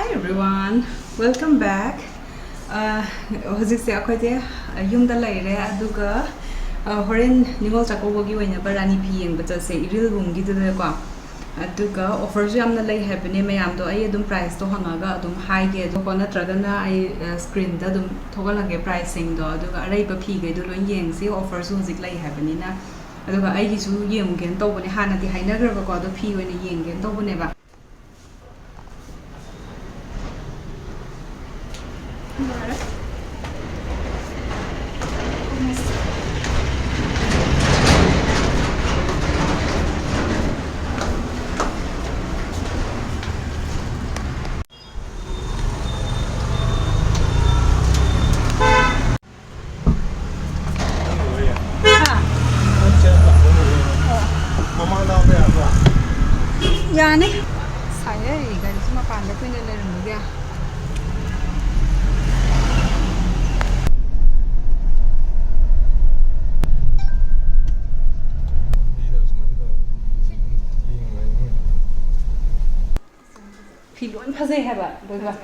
Hi everyone, welcome back. Hojikse akhoi yumda laire aduga horen ningol chakobogi oina barani phi yengba chase iril bunggi de ko aduga offers yamna lay habne mayam do ai adum price to hangaga adum high ge do kona tragana ai screen da adum thogalage pricing do aduga arai ba phi ge do lo yeng si offers hojik lay habni na aduga ai gi su yeng gen to bone hana di hainagra ba ko do phi oina yeng gen to bone ba Yani saya garis cuma pandai punya lereng dia. Pilon pasai haba, boleh.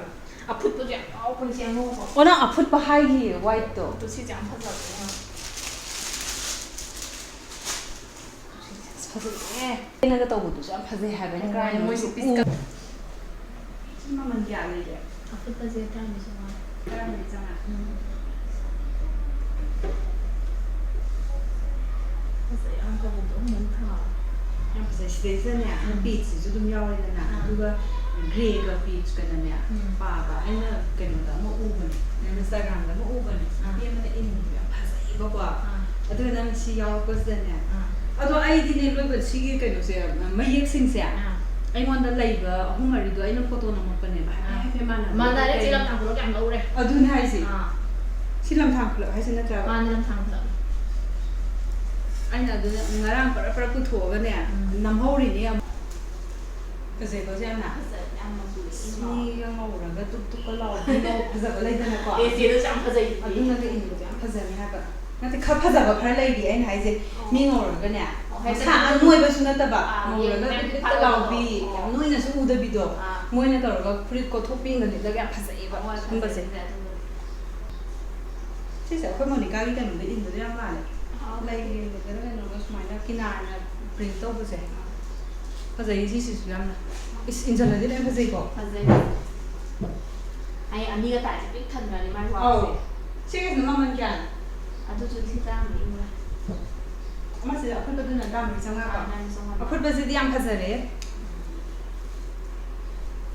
Aput tu je, aku pun siang mau. Orang aput bahai hi white tu. Tu si jangan pasal. Pasai nak tahu tu siapa pasai haba ni kerana Mau si piskat. Cuma mendia ni je. Aput pasal tak ni semua. Kerana ni jangan. Pasal yang kau tu mentah. Yang pasai station ni, beach tu tu mula ni na. Juga grey ke beach ke ni ya. Papa, ini kena dah mau ubah ni. Instagram dah mau ubah ni. Dia mana ini dia pasai bapa. Aduh nama si yang kau sedang. Aduh, ai di ni logo sigi kena saya, mayek sing saya. Ai mana lagi hong hari tu, ai nak foto nama apa ni? Mana? Mana ada silam tang pulau yang lau re. Aduh ni hai si. Silam thang pulau, hai si nak cakap. Mana silam tang pulau? Ai nak tu ngarang para putu kan ya. Nam hari ni. Kasi kau siapa nak? Ni yang orang tu kalau pasal lagi dah nak. Dia tu jangan pasal. Aduh nanti ini tu jangan pasal ni apa? Nanti kau pasal apa lagi? Ai hai si. Ni orang kan ya. Sa moi ba sunat ba moi ga talaw bi noi na su uda bi do moi na tor ga fruit ko topping ga ni da ga phasai ba hum ba se si sa ko mo ni ka gi kan de in de yang la le lai ge de ga no ga smai na kina na print to ba se phasai si si su yang na is in jala de na phasai ko Pasal. Ai ani ga tak cipik kan ni mai wa. oh si ga no man kya Aduh tu si tang ni mula. masih aku betul nak kami sangat apa Nan semua. aku betul dia yang pasal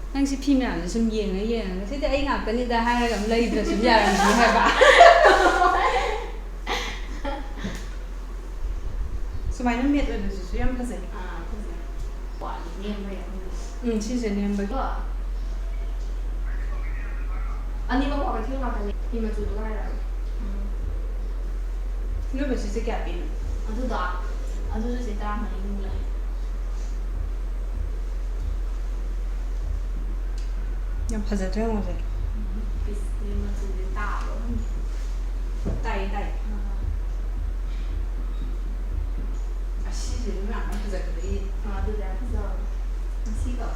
nang si pimia ni sem yeng ni yeng si dia ingat kan ni dah hari kam lagi dah sem jalan ni hai ba semai ni met ada sesuatu yang pasal Pasal. Wah, ni mai. si ni yang bagi Ani mau apa tiu makan ni? Ni macam tu lah. ni betul si kapin Aduh tu saya terang hari mula. yang pasal tu yang pasal Bis ni macam dia tak loh. tai si ni nak pasal tu ni Aduh dah pasal. Masih kau.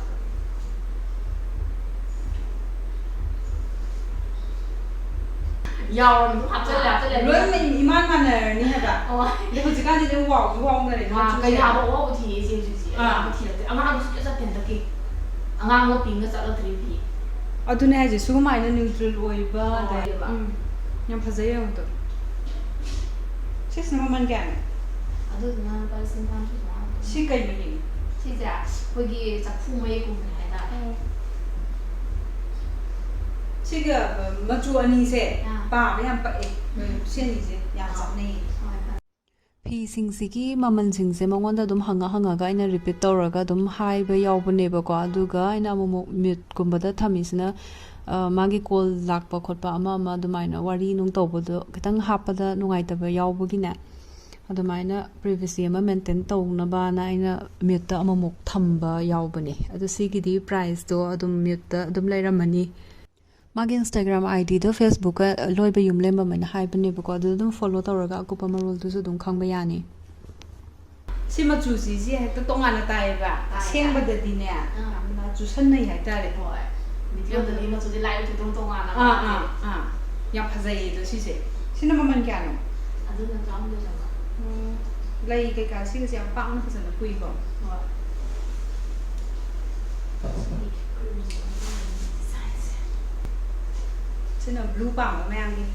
Yaw tu apa le? luar ni iman mana ni hai ba Oh. ni tu jika ni wow ni Wah, kaya apa aku ti sih sih. Aku ti lah. Angang aku suka sa pentaki. Angang aku pinga sa la tripi. aduh ni aja suka main neutral oil ba Oh, iya, Pak. yang pasal yang tu si nama man kan Aduh na pa simpan tu semua. si kai ni Si ja, pergi capu mai ku ni dah. si ga maju ani se pa ba yang pa sen ni se yang sap ni ꯐꯤꯁꯤꯡꯁꯤꯒꯤ ꯃꯃꯜꯁꯤꯡꯁꯦ ꯃꯉꯣꯟꯗ ꯑꯗꯨꯝ ꯍꯪꯉꯒ ꯑꯩꯅ repeat ꯇꯧꯔꯒ ꯑꯗꯨꯝ ꯍꯥꯏꯕ ꯌꯥꯎꯕꯅꯦꯕꯀꯣ ꯑꯗꯨꯒ ꯑꯩꯅ ꯑꯃꯨꯛ ꯃ꯭ꯌꯨꯠꯀꯨꯝꯕꯗ ꯊꯝꯃꯤꯁꯤꯅ ꯃꯥꯒꯤ ꯀꯣꯜ ꯂꯥꯛꯄ ꯈꯣꯠꯄ ꯑꯃ ꯑꯗꯨꯃꯥꯏꯅ ꯋꯥꯔꯤ ꯅꯨꯡ ꯇꯧꯕꯗꯣ ꯈꯤꯇꯪ ꯍꯥꯞꯄꯗ ꯅꯨꯡꯉꯥꯏꯇꯕ ꯌꯥꯎꯕꯒꯤꯅꯦ ꯑꯗꯨꯃꯥꯏꯅ ꯄ꯭ꯔꯤꯚꯦꯁꯤ ꯑꯃ ꯃꯦꯟꯇꯦꯟ ꯇꯧꯅꯕꯅ ꯑꯩꯅ ꯃ꯭ꯌꯨꯠꯇ ꯑꯃꯨꯛ ꯊꯝꯕ ꯌꯥꯎꯕꯅꯦ ꯑꯗꯣ ꯁꯤꯒꯤꯗꯤ ꯄ꯭ꯔꯥꯏꯁꯇꯣ ꯑꯗꯨꯝ ꯃ꯭ꯌꯨꯠꯇ ꯑꯗꯨꯝ ꯂꯩꯔꯝꯃꯅꯤ ꯃꯥꯒꯤ ꯏꯟꯁꯇꯥꯒ꯭ꯔꯥꯝ ꯑꯥꯏꯗꯤꯗꯣ ꯐꯦꯁꯕꯨꯛꯀ ꯂꯣꯏꯕ ꯌꯨꯝꯂꯦꯝꯕ ꯑꯃꯅ ꯍꯥꯏꯕꯅꯦꯕꯀꯣ ꯑꯗꯨꯗ ꯑꯗꯨꯝ ꯐꯣꯂꯣ ꯇꯧꯔꯒ ꯑꯀꯨꯞꯄ ꯃꯔꯣꯜꯗꯨꯁꯨ ꯑꯗꯨꯝ ꯈꯪꯕ ꯌꯥꯅꯤ ꯁꯤ ꯃꯆꯨꯁꯤꯁꯦ ꯍꯦꯛꯇ ꯇꯣꯉꯥꯟꯅ ꯇꯥꯏꯌꯦꯕ ꯑꯁꯦꯡꯕꯗꯗꯤꯅꯦ ꯌꯥꯝꯅ ꯆꯨꯁꯟꯅꯩ ꯍꯥꯏꯇꯥꯔꯦ ꯚꯤꯗꯤꯑꯣꯗꯗꯤ ꯃꯆꯨꯗꯤ ꯂꯥꯏꯠ ꯇꯣꯉꯥꯟꯅ ꯌꯥꯝ ꯐꯖꯩꯌꯦ ꯑꯗꯣ ꯁꯤꯁꯦ ꯁꯤꯅ ꯃꯃꯜ ꯀꯌꯥꯅꯣ ꯑꯗꯨꯅ ꯆꯥꯝꯗꯣꯏꯅꯦꯕ ꯂꯩ ꯀꯩꯀꯥ ꯁꯤꯒꯁꯦ ꯌꯥꯝ ꯄꯥꯛꯅ ꯐꯖꯅ ꯄꯨꯏꯀꯣ ꯍꯣꯏ ꯁꯤꯅ ꯕ꯭ꯂꯨ ꯄꯥꯝꯕ ꯃꯌꯥꯝꯒꯤ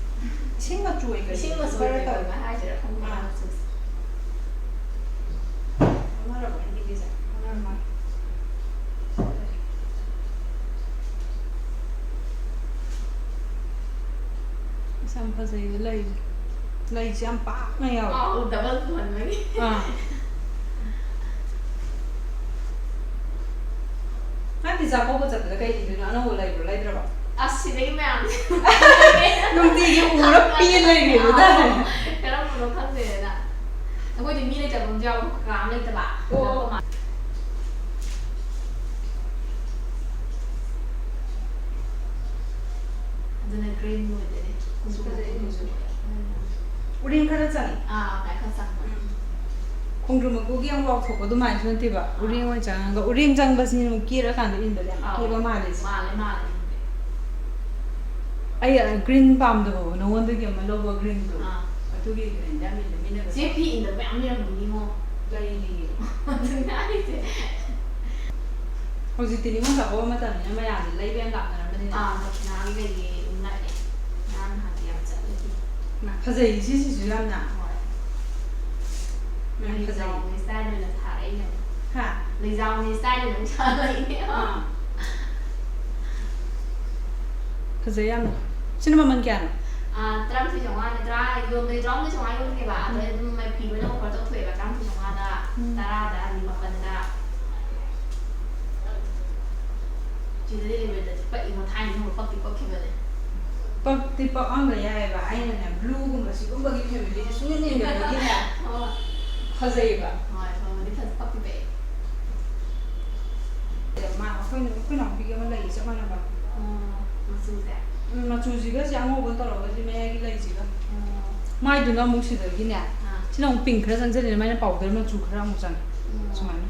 ꯏꯁꯤꯡ ꯃꯆꯨ ꯑꯣꯏ ꯏꯁꯤꯡ ꯃꯆꯨ ꯑꯣꯏꯕ ꯍꯥꯏꯁꯤꯔꯥ ꯈꯪꯗꯦ ꯃꯆꯨꯁꯦ ꯈꯪꯅꯔꯕ ꯑꯩꯒꯤꯁꯦ ꯈꯪꯅꯔꯝꯃꯣꯏ ꯌꯥꯝ ꯐꯖꯩꯌꯦ ꯂꯩꯁꯦ ꯌꯥꯝ ꯄꯥꯛꯅ ꯌꯥꯎꯋꯦ ꯗꯕꯜ ꯐꯣꯟꯕꯒꯤ ꯅꯪꯗꯤ ꯆꯥꯛꯀꯧꯕ ꯆꯠꯄꯗ ꯀꯩ ꯏꯗꯣꯏꯅꯣ ꯑꯅꯧꯕ ꯂꯩꯕ꯭ꯔꯣ ꯂꯩꯗ꯭ꯔꯕꯣ ꯑꯁ ꯁꯤꯗꯒꯤ ꯃꯌꯥꯝꯁꯦ ꯅꯨꯡꯇꯤꯒꯤ ꯎꯔ ꯄꯦꯟ ꯂꯩꯔꯦꯗꯨꯗ ꯀꯔꯝꯕꯅꯣ ꯈꯪꯗꯦꯗꯅ ꯑꯩꯈꯣꯏꯗꯤ ꯃꯤ ꯂꯩꯇꯕ ꯑꯃꯁꯨ ꯌꯥꯎꯕ ꯀꯥ ꯑꯃ ꯂꯩꯇꯕ ꯑꯗꯨꯅ ꯒ꯭ꯔꯤꯟ ꯑꯣꯏꯗꯣꯏꯅꯦ ꯎꯔꯦꯡ ꯈꯔ ꯆꯪꯉꯤ ꯀꯥꯏ ꯈꯔ ꯆꯪꯕ ꯈꯣꯡꯗ꯭ꯔꯨꯝ ꯃꯀꯨꯒꯤ ꯌꯥꯝ ꯋꯥꯎꯊꯣꯛꯄ ꯑꯗꯨꯃꯥꯏꯅꯁꯨ ꯅꯠꯇꯦꯕ ꯎꯔꯦꯡ ꯑꯣꯏꯅ ꯆꯪꯉꯒ ꯎꯔꯦꯡ ꯆꯪꯕꯁꯤꯅ ꯑꯃꯨꯛ ꯀꯦꯔꯀꯥꯟꯗ ꯏꯟꯕꯗ ꯌꯥꯝ ꯀꯦꯕ ꯃꯥꯜꯂꯦ ꯃꯥꯜꯂꯦ ꯑꯩ ꯒ꯭ꯔꯤꯟ ꯄꯥꯝꯗꯕ ꯅꯉꯣꯟꯗꯒꯤ ꯑꯃ ꯂꯧꯕ ꯒ꯭ꯔꯤꯟꯗꯣ ꯑꯗꯨꯒꯤ ꯒ꯭ꯔꯤꯟꯗ ꯌꯥꯝ ꯏꯟꯗꯃꯤꯟꯅꯕ ꯆꯦ ꯐꯤ ꯏꯟꯗꯕ ꯃꯌꯥꯝ ꯂꯩꯔꯝꯒꯅꯤꯉꯣ ꯂꯩꯔꯤꯌꯦ ꯑꯗꯨꯅ ꯑꯩꯁꯦ ꯍꯧꯖꯤꯛꯇꯤ ꯅꯤꯉꯣꯜ ꯆꯥꯛꯀꯧꯕ ꯃꯇꯝꯅꯤꯅ ꯃꯌꯥꯝꯁꯦ ꯂꯩꯕ ꯌꯥꯝ ꯂꯥꯛꯅꯔꯝꯕꯅꯤꯅ ꯗꯈꯤꯅꯥꯒꯤ ꯀꯩꯒꯤ ꯑꯗꯨꯝ ꯂꯥꯛꯑꯦ ꯉꯔꯥꯡ ꯅꯍꯥꯟꯗꯤ ꯌꯥꯝ ꯆꯠꯂꯦ ꯐꯖꯩ ꯁꯤꯁꯤꯁꯨ ꯌꯥꯝꯅ ꯂꯩꯖꯥꯎꯅꯤ ꯁ꯭ꯇꯥꯏꯜ ꯑꯣꯏꯅ ꯊꯥꯔꯛꯏꯅꯦ ꯍꯥ ꯂꯩꯖꯥꯎꯅꯤ ꯁ꯭ꯇꯥꯏꯜ ꯑꯣꯏꯅ ꯊꯥꯔꯛꯏꯅꯦ ꯐꯖꯩ ꯌꯥꯝꯅ ꯁꯤꯅ ꯃꯃꯜ ꯀꯌꯥꯅꯣ 13,900 ꯌꯣꯟꯕꯗꯤ 13,900 ꯌꯣꯟꯈꯤꯕ ꯑꯗꯣ ꯑꯗꯨꯝ ꯐꯤ ꯂꯣꯏꯅ ꯑꯣꯐꯔ ꯇꯧꯊꯣꯛꯑꯦꯕ 13,900ꯗ 10ꯗ 18ꯗ ꯁꯤꯗꯗꯤ ꯂꯦꯕꯦꯜꯗꯗꯤ ꯄꯛꯏꯉꯣ ꯊꯥꯏꯅ ꯅꯣꯡꯃ ꯄꯛꯈꯤꯕꯅꯦ ꯄꯛꯇꯤ ꯄꯛꯑꯝꯕ ꯌꯥꯏꯑꯕ ꯑꯩꯅꯅꯦ ꯕ꯭ꯂꯨꯒꯨꯝꯕ ꯁꯤꯒꯨꯝꯕꯒꯤ ꯐꯦꯃꯤꯂꯤꯁꯦ ꯁꯨꯡꯌꯦꯡ ꯌꯦꯡꯗꯕꯒꯤꯅꯦ ꯐꯖꯩꯌꯦꯕ ꯍꯣꯏ ꯐꯕꯗꯤ ꯄꯛꯈꯤꯕ ꯑꯩꯈꯣꯏ ꯅꯥꯎꯄꯤꯒꯤ ꯑꯃ ꯂꯩ ꯆꯞ ꯃꯥꯟꯅꯕ ꯃꯆꯨꯁꯦ ꯃꯆꯨꯁꯤꯒꯁꯦ ꯑꯉꯧꯕ ꯇꯧꯔꯒꯁꯤ ꯃꯌꯥꯏꯒꯤ ꯂꯩꯁꯤꯒ ꯃꯥꯏꯗꯨꯅ ꯑꯃꯨꯛ ꯁꯤꯗꯒꯤꯅꯦ ꯁꯤꯅ ꯑꯃꯨꯛ ꯄꯤꯡ ꯈꯔ ꯆꯪꯁꯤꯜꯂꯦ ꯃꯥꯏꯅ ꯄꯥꯎꯗꯔ ꯃꯆꯨ ꯈꯔ ꯑꯃꯨꯛ ꯆꯪꯉꯦ ꯁꯨꯃꯥꯏꯅ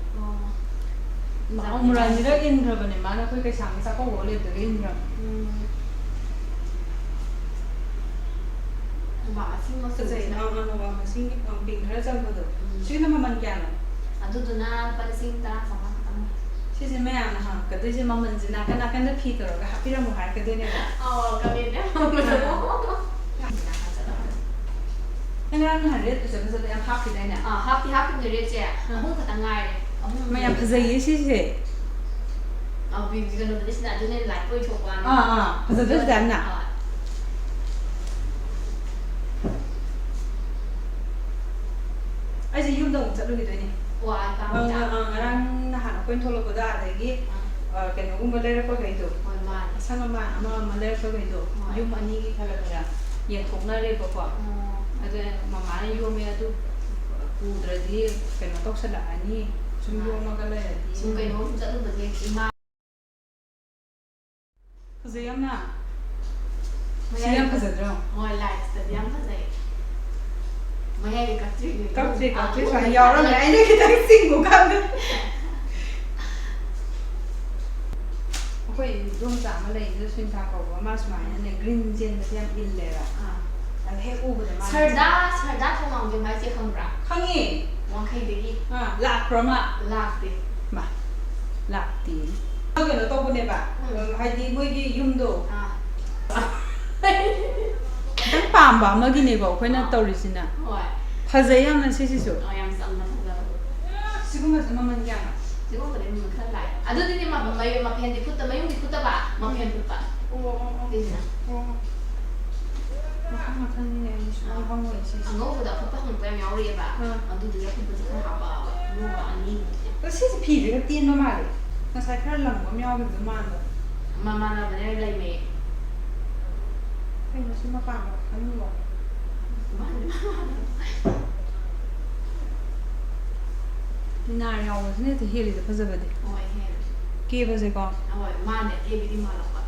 ꯑꯃꯨꯔꯥꯅꯤꯔꯛ ꯏꯟꯈ꯭ꯔꯕꯅꯦ ꯃꯥꯅ ꯑꯩꯈꯣꯏ ꯀꯩꯁꯥꯝꯒꯤ ꯆꯥꯛꯀꯧꯕ ꯂꯦꯞꯇꯒ ꯏꯟꯈ꯭ꯔꯕꯅꯦ ꯐꯖꯩ ꯅꯣꯕꯥꯞ ꯃꯁꯤꯡꯒꯤ ꯄꯤꯡ ꯈꯔ ꯆꯪꯕꯗꯣ ꯁꯤꯒꯤꯅ ꯃꯃꯜ ꯀꯌꯥꯅꯣ ꯑꯗꯨꯗꯨꯅ 10,900 ꯈꯛꯇꯪ ꯁꯤꯁꯦ ꯃꯌꯥꯝꯅ ꯍꯪꯉꯛꯀꯗꯣꯏꯁꯦ ꯃꯃꯜꯁꯦ ꯅꯥꯀꯟ ꯅꯥꯀꯟꯗ ꯐꯤ ꯇꯧꯔꯒ ꯍꯥꯞꯄꯤꯔꯝꯃꯣ ꯍꯥꯏꯔꯛꯀꯗꯣꯏꯅꯦꯕ ꯀꯃꯦꯟꯇ ꯅꯪ ꯉꯔꯥꯡ ꯅꯍꯥꯟ ꯔꯦꯠ ꯐꯖꯕ ꯌꯥꯝ ꯍꯥꯞꯈꯤꯗꯥꯏꯅꯦ ꯍꯥꯞꯈꯤꯕꯅꯦ ꯔꯦꯠꯁꯦ 3 ꯈꯛꯇꯪ ꯉꯥꯏꯔꯦ ꯃꯌꯥꯝ ꯐꯖꯩꯌꯦ ꯁꯤꯁꯦ ꯀꯩꯅꯣꯗꯗꯤ ꯁꯤꯅ ꯑꯗꯨꯅ ꯂꯥꯏꯠ ꯑꯣꯏꯊꯣꯛꯄꯅꯦ ꯐꯖꯗꯣꯏꯁꯤꯗ ꯌꯥꯝꯅ ꯑꯩꯁꯦ ꯌꯨꯝꯗ ꯑꯃꯨꯛ ꯆꯠꯂꯨꯈꯤꯗꯣꯏꯅꯦ ꯉꯔꯥꯡ ꯅꯍꯥꯟ ꯑꯩꯈꯣꯏꯅ ꯊꯣꯛꯂꯛꯄꯗ ꯑꯗꯒꯤ ꯀꯩꯅꯣꯒꯨꯝꯕ ꯂꯩꯔꯛꯄꯈꯩꯗꯣ ꯑꯁꯪ ꯑꯃꯥꯟ ꯑꯃ ꯂꯩꯔꯛꯄꯈꯩꯗꯣ ꯌꯨꯝ ꯑꯅꯤꯒꯤ ꯈꯔ ꯌꯦꯟꯊꯣꯛꯅꯔꯦꯕꯀꯣ ꯑꯗꯨ ꯃꯃꯥꯅ ꯌꯣꯝꯃꯦ ꯑꯗꯨ ꯄꯨꯗ꯭ꯔꯗꯤ ꯀꯩꯅꯣ ꯇꯧꯁꯜꯂꯛꯑꯅꯤ ꯁꯨꯝ ꯌꯣꯝꯃꯒ ꯂꯩꯔꯗꯤ ꯁꯨꯝ ꯀꯩꯅꯣ ꯆꯠꯂꯨꯕꯁꯦ ꯏꯃꯥ ꯐꯖꯩ ꯌꯥꯝꯅ ꯁꯤ ꯌꯥꯝ ꯐꯖꯗ꯭ꯔꯣ ꯍꯣꯏ ꯂꯥꯏꯠꯁꯇꯗꯤ ꯌꯥꯝ ꯐꯖꯩ ꯃꯌꯥꯏꯗꯤ ꯀꯛꯇ꯭ꯔꯤ ꯁꯨꯃꯥꯏꯅ ꯌꯥꯎꯔꯝꯃꯦ ꯑꯩꯅ ꯈꯤꯇꯪ ꯆꯤꯡꯕ ꯀꯥꯟꯗ ꯑꯩꯈꯣꯏ ꯏꯗꯣꯝꯆꯥ ꯑꯃ ꯂꯩꯁꯤꯗ ꯁꯨꯅꯤꯇꯥ ꯀꯧꯕ ꯑꯃ ꯁꯨꯃꯥꯏꯅꯅꯦ ꯒ꯭ꯔꯤꯟ ꯆꯦꯟꯕꯁꯦ ꯌꯥꯝ ꯏꯜꯂꯦꯕ ꯑꯗ ꯍꯦꯛ ꯎꯕꯗ ꯃꯥ ꯁꯔꯗꯥ ꯊꯣꯡꯉꯥꯝꯖꯦꯝ ꯍꯥꯏꯁꯦ ꯈꯪꯕ꯭ꯔꯥ ꯈꯪꯉꯦ ꯋꯥꯡꯈꯩꯗꯒꯤ ꯂꯥꯛꯄ꯭ꯔꯣ ꯃꯥ ꯂꯥꯛꯇꯦ ꯂꯥꯛꯇꯦ ꯀꯩꯅꯣ ꯇꯧꯕꯅꯦꯕ ꯍꯥꯏꯗꯤ ꯃꯣꯏꯒꯤ ꯌꯨꯝꯗꯣ ꯈꯤꯇꯪ ꯄꯥꯝꯕ ꯑꯃꯒꯤꯅꯦꯕ ꯑꯩꯈꯣꯏꯅ ꯇꯧꯔꯤꯁꯤꯅ ꯐꯖꯩ ꯌꯥꯝꯅ ꯁꯤꯁꯤꯁꯨ ꯌꯥꯝ ꯆꯝꯅ ꯐꯖꯕ ꯁꯤꯒꯨꯝꯕꯁꯦ ꯃꯃꯜ ꯀꯌꯥꯅꯣ ꯁꯤꯒꯨꯝꯕꯗꯤ ꯃꯃꯜ ꯈꯔ ꯂꯥꯛꯑꯦ ꯑꯗꯨꯗꯤ ꯃꯐꯦꯟꯗꯤ ꯃꯌꯨꯡꯗꯤ ꯐꯨꯠꯇꯕ ꯃꯐꯦꯟ ꯐꯨꯠꯄ ꯁꯤꯁꯤꯅ ꯃꯈꯜꯅꯤꯅꯦ ꯑꯩ ꯁꯨꯡꯈꯪ ꯈꯪꯉꯣꯏ ꯁꯤꯁꯦ ꯑꯉꯧꯕꯗ ꯑꯐꯨꯠꯄ ꯍꯪꯉꯛꯄ ꯌꯥꯝ ꯌꯥꯎꯔꯤꯑꯦꯕ ꯑꯗꯨꯗꯨꯒꯤ ꯑꯐꯨꯠꯄꯁꯦ ꯈꯔ ꯍꯥꯞꯄꯛꯑꯕ ꯅꯣꯡꯃ 2 ꯁꯤꯁꯦ ꯐꯤꯁꯤꯒ ꯇꯦꯟꯕ ꯃꯥꯜꯂꯦ ꯉꯁꯥꯏ ꯈꯔ ꯂꯪꯕ ꯑꯃ ꯌꯥꯎꯈꯤꯕꯗꯣ ꯃꯥꯟꯕ ꯃꯥꯟꯅꯕꯅꯦ ꯂꯩꯃꯦ ꯀꯩꯅꯣ ꯁꯤ ꯃꯄꯥꯟꯗ ꯑꯅꯤꯕ ꯃꯤꯅꯥꯔ ꯌꯥꯎꯕꯁꯤꯅ ꯍꯦꯛꯇ ꯍꯦꯜꯂꯤꯗ ꯐꯖꯕꯗꯤ ꯍꯣꯏ ꯍꯦꯜꯂꯦ ꯀꯦꯕꯁꯦꯀꯣ ꯍꯣꯏ ꯃꯥꯅꯦ ꯀꯦꯕꯗꯤ ꯃꯥꯜꯂꯛꯄ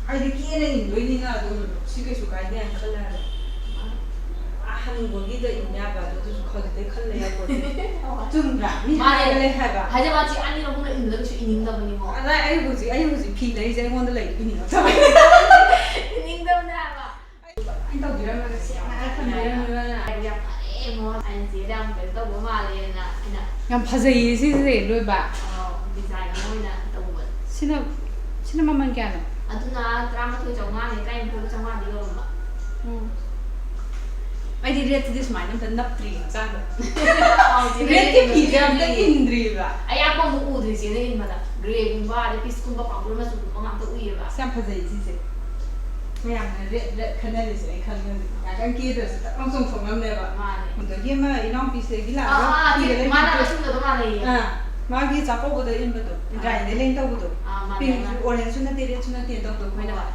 ꯑꯩꯗꯤ ꯀꯦꯅ ꯏꯟꯗꯣꯏꯅꯤꯅ ꯑꯗꯨꯝ ꯁꯤ ꯀꯩꯁꯨ ꯀꯥꯏꯗꯦ ꯍꯥꯏꯅ ꯈꯜꯂꯦ 한국어기도 있냐봐. 너도 거기다 칼래야 보지. 좀 라. 미안해 해봐. 하지만 지금 아니로 보면 있는 거 있는가 보니 뭐. 아, 아이고지 피래 이제 원들 래 있는 거. 있는가 보니 봐. anh tao dire mà phần dire 그냥 뭐 아니 지랑 별도 뭐 말이나 아니나. yang phazai si loi ba. 디자인 뭐이나 또 뭐. sina maman kya no? 아두나 드라마 그 정화네 까임 그 정화 이거 뭐. ai di rate this mine am nap tri cha do. rate rate ki jam da indri ba. ai apa mu udri je ne inmada gray gumba de piece gumba pangul ma su ko ngam to uye ba. Sam phazai si se. Mayam na khana le se khan ya kan ki do se ta song song ngam ne ba. 마네. 근데 얘 마 이런 비슷해 기라. 마나 순도 마네. 마기 작고보다 인버도 라인에 랭도보도. 빙 오렌지나 데레츠나 데도도 거기나.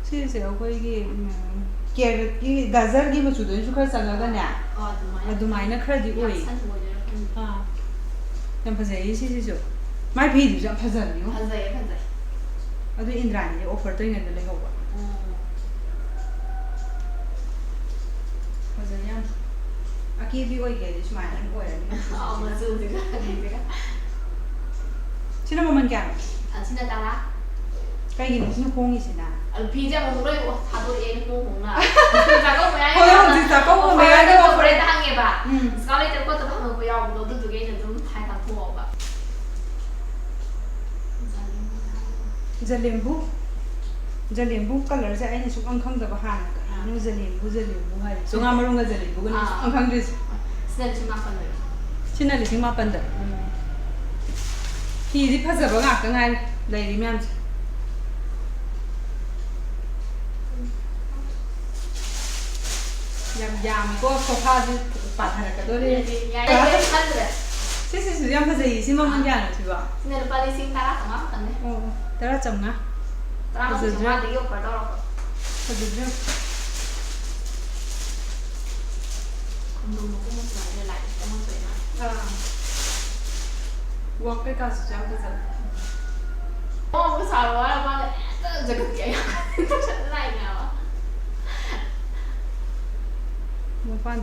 시세 어거이기 이 가자르기 뭐 주도 주컬 상가가냐. 아두마이나 크레디 오이. 아. ям 파제 시시죠. 마이 비도 좀 파자니요. 파자에. 아두 인드라니 오퍼 또 있는데 내가 봐. 파자냐. Aqui vi oi que deixa mais agora. mas eu digo. Sino mo man kya? 진짜 따라. Kay gini sino kong isina. 비자 뭐 그래 다도 얘는 공공나. 자고 뭐야? 거기 진짜 거기 뭐야? 내가 그래 다 한게 봐. 스칼렛 것도 하는 거야. 너도 두 개는 좀다 보고 봐. Jalimbu color sa ai ni suk ang khang da ba han ka. Nu jalimbu hai. So nga marung ga jalimbu ni ang khang dris. 스냅 좀 나빠요. China li sing ma pan da. Hi di pha sa ba nga ka ngai lai ri myam. Yam ko sofa ji pa thara ka do le. 야, 이거 한데. Si yam pha sa yi si ma man ya na thi ba. 스냅 빨리 싱 따라 가마 간네. Tara cham nga. 따라 가서 정말 되게 오빠더라고. Pha 운동 너무 많이 lại 너무 좋아. Walk cái cao sự pha sa. cái sao đó mà giờ cực kỳ. Cái này nào. Mo pan.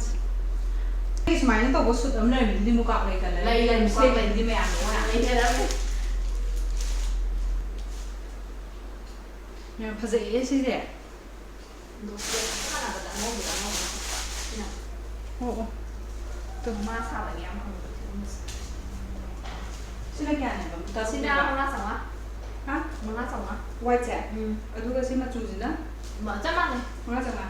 Cái máy nó có sụt ấm này mình đi mua cọ này cả này. Lấy xe mình đi mẹ ăn đúng không? lấy thế đó. Nhà pha dễ xí rẻ. Đồ chơi nó là vật mua được không? Ồ. Từ mà sao lại em không được. Xin là cái này mà ta xin ra không ra xong á? Hả? Không ra xong á? White chả? Ở đâu cái xin mà chủ gì nữa? Mở chắc mắt này. Không ra xong à?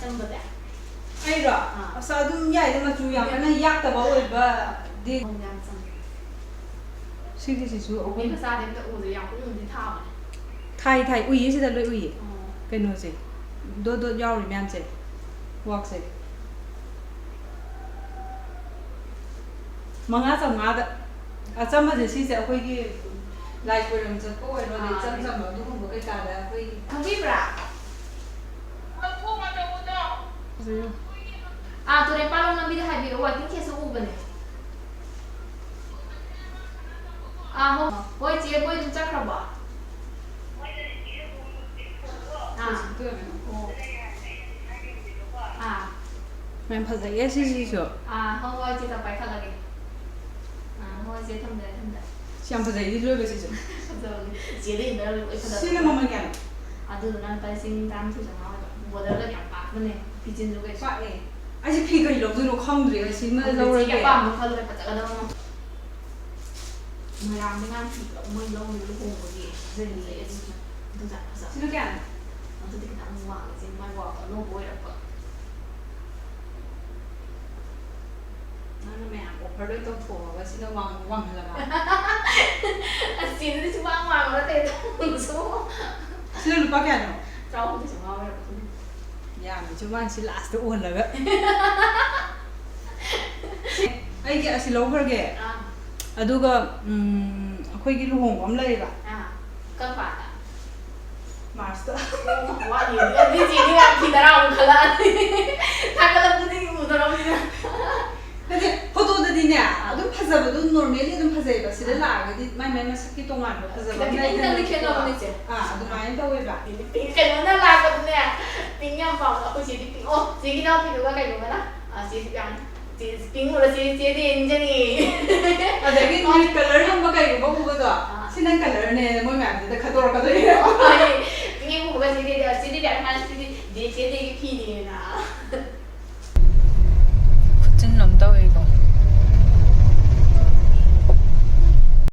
Trong bật ạ. Ai rồi? Sao đúng vậy mà chủ yang cái này yak ta bảo rồi ba đi. Không ra xong. Xin đi chú. Mình phải ra đến cái ủ rồi yang cũng đi thao này. Thay ui gì đó lấy ui. Cái nó gì? Đôi giao rồi mian gì? Walk gì? Mga cham nga da. Cham ma de si se khoi gi lai ko ram cha ko ro de cham cham du ko cái ka da khoi. Không biết ra. Rồi. tụi em bao lâu biết hai bị ủa tiếng kia số u bên này. Không. Bôi chị bôi chúng chắc không bỏ. Mẹ phải dạy gì rồi? không bôi chị tập bài thật là gì. Bôi chị thăm đấy. Xem phải dạy gì rồi bây giờ? Rồi chị đi nữa rồi. Xin là mama kẹo. tụi nó phải xin tam thứ chẳng nói. Bố đó là nhạc bạc bên này. Phi chân rồi cái. Phải này. Ai chỉ phi cái lộc rồi nó không được xin mà lâu rồi cái. Cái một phần rồi phải chắc đâu không? Người làm với thì cũng lâu rồi lúc cùng một gì. Rồi dễ gì. Tôi dặn sao? Xin nó kẹo. Tôi thích ăn ngoại gì mai ngoại có nô bôi được. Nó mẹ của phải đôi tông phổ và xin nó vòng là mà. Xin đi chú ba ngoại mà nó tên số. Xin nó bao kẹo nào? Cháu không thể chẳng ngon đâu. Dạ, mình chúng bạn xin last to one là vậy. Ai kẹo xin lâu hơn kìa. Aduga khoi gi luhong am lei ba. Kan pa. Master. Wa ni ji ni am thi darang khala. Thakala pudi udara ni. 근데 포도도 디냐? 좀 파자도 normally 좀 파자이바. 시를 나가 디 마이맨 ꯃꯁꯛꯀꯤ ꯇꯣꯉꯥꯟꯕ ꯐꯖꯕ ꯈꯤꯇꯪꯗꯤ ꯈꯦꯠꯅꯕꯅꯦ ꯆꯦ ꯑꯗꯨꯃꯥꯏꯅ ꯇꯧꯋꯦꯕ ꯀꯩꯅꯣꯅ ꯂꯥꯛꯄꯗꯅꯦ ꯄꯤꯡ ꯌꯥꯝ ꯄꯥꯝꯕ ꯑꯩꯈꯣꯏ ꯆꯦꯗꯤ ꯄꯤꯡ ꯆꯦꯒꯤ ꯏꯅꯥꯎꯄꯤꯗꯨꯒ ꯀꯩꯅꯣꯒꯅ ꯆꯦꯗꯤ ꯌꯥꯝ ꯄꯤꯡ ꯎꯔ ꯆꯦꯗꯤ ꯅꯤꯡꯖꯅꯤ ꯑꯗꯒꯤ ꯅꯨꯃꯤꯠ ꯀꯂꯔꯒꯨꯝꯕ ꯀꯩꯒꯨꯝꯕ ꯎꯕꯗꯣ ꯁꯤ ꯅꯪ ꯀꯂꯔꯅꯦ ꯃꯣꯏ ꯃꯌꯥꯝꯗꯨꯗ ꯈꯠꯇꯣꯔꯛꯀꯗꯣꯏꯅꯦꯕ ꯄꯤꯡ ꯎꯕꯒ ꯆꯦꯗꯤ ꯌꯥꯝ ꯍꯥꯟꯅ ꯆꯦꯗꯤ ꯐꯤꯅꯦꯅ